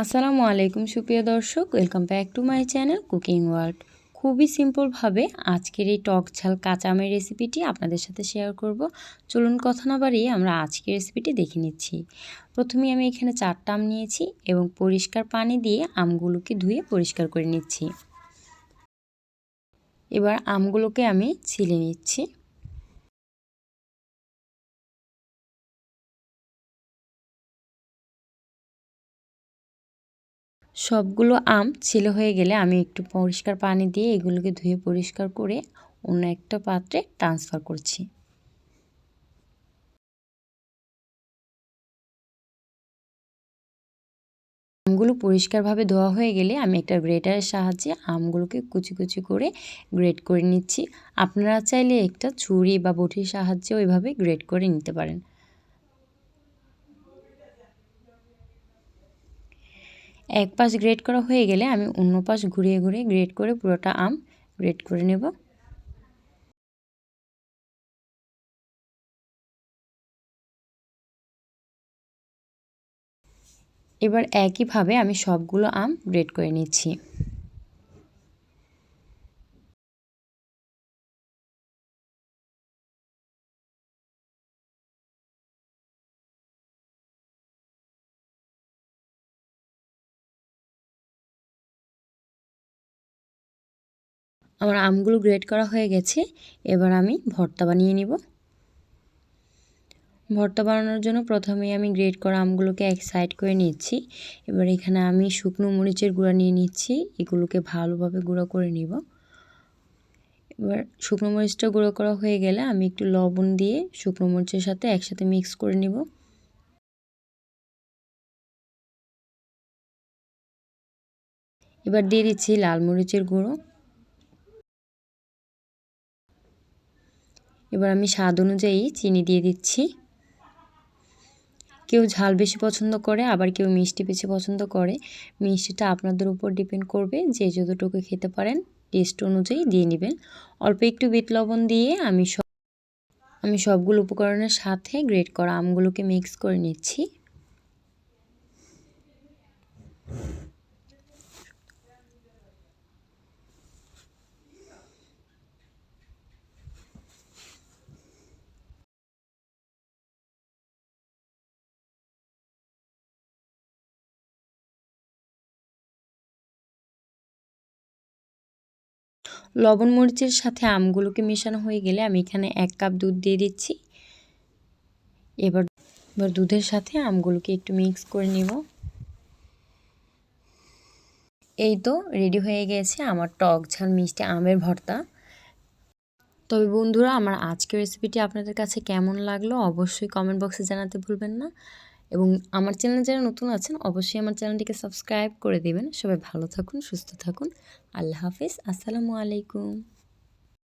আসসালামু আলাইকুম সুপ্রিয় দর্শক, welcome back to my channel cooking world. খুবই সিম্পলভাবে আজকের এই টক ঝাল কাঁচা আমের রেসিপিটি আপনাদের সাথে শেয়ার করব। চলুন কথা না বাড়িয়ে আমরা আজকের রেসিপিটি দেখে নিচ্ছি। প্রথমেই আমি এখানে 4টা আম নিয়েছি এবং পরিষ্কার পানি দিয়ে আমগুলোকে ধুয়ে পরিষ্কার করে নিচ্ছি। এবার আমগুলোকে আমি ছিলে নিচ্ছি। সবগুলো আম ছিলে হয়ে গেলে আমি একটু পরিষ্কার পানি দিয়ে এগুলোকে ধুয়ে পরিষ্কার করে অন্য একটা পাত্রে ট্রান্সফার করছি। আমগুলো পরিষ্কারভাবে ধোয়া হয়ে গেলে আমি একটা গ্রেটারের সাহায্যে আমগুলোকে কুচি কুচি করে গ্রেট করে নিচ্ছি। আপনারা চাইলে একটা ছুরি বা বটির সাহায্যেও এভাবে গ্রেট করে নিতে পারেন। এক পাশ গ্রেট করা হয়ে গেলে আমি অন্য পাশ ঘুরিয়ে ঘুরিয়ে গ্রেট করে পুরোটা আম গ্রেট করে নেব। এবার একইভাবে আমি সবগুলো আম গ্রেট করে নিচ্ছি। আমার আমগুলো গ্রেট করা হয়ে গেছে। এবার আমি ভর্তা বানিয়ে নিব। ভর্তা বানানোর জন্য প্রথমেই আমি গ্রেট করা আমগুলোকে এক সাইড করে নিচ্ছি। এবার এখানে আমি শুকনো মরিচের গুঁড়া নিয়ে নিচ্ছি। এগুলোকে ভালোভাবে গুঁড়ো করে নিব। এবার শুকনো মরিচটা গুঁড়ো করা হয়ে গেলে আমি একটু লবণ দিয়ে শুকনো মরিচের সাথে একসাথে মিক্স করে নিব। এবার দিয়ে দিচ্ছি লাল মরিচের গুঁড়ো। এবার আমি স্বাদ অনুযায়ী চিনি দিয়ে দিচ্ছি। কেউ ঝাল বেশি পছন্দ করে, আবার কেউ মিষ্টি বেশি পছন্দ করে। মিষ্টিটা আপনাদের উপর ডিপেন্ড করবে, যে যতটুকু খেতে পারেন টেস্ট অনুযায়ী দিয়ে নেবেন। অল্প একটু বিট লবণ দিয়ে আমি সবগুলো উপকরণের সাথে গ্রেট করা আমগুলোকে মিক্স করে নিচ্ছি। লবণ মরিচের সাথে আমগুলোকে মেশানো হয়ে গেলে আমি এখানে 1 কাপ দুধ দিয়ে দিচ্ছি। এবার দুধের সাথে আমগুলোকে একটু মিক্স করে নিব। এই তো রেডি হয়ে গেছে আমার টক ঝাল মিষ্টি আমের ভর্তা। তবে বন্ধুরা, আমার আজকের রেসিপিটি আপনাদের কাছে কেমন লাগলো অবশ্যই কমেন্ট বক্সে জানাতে ভুলবেন না। এবং আমার চ্যানেলে যারা নতুন আছেন অবশ্যই আমার চ্যানেলটিকে সাবস্ক্রাইব করে দিবেন। সবাই ভালো থাকুন, সুস্থ থাকুন। আল্লাহ হাফিজ। আসসালামু আলাইকুম।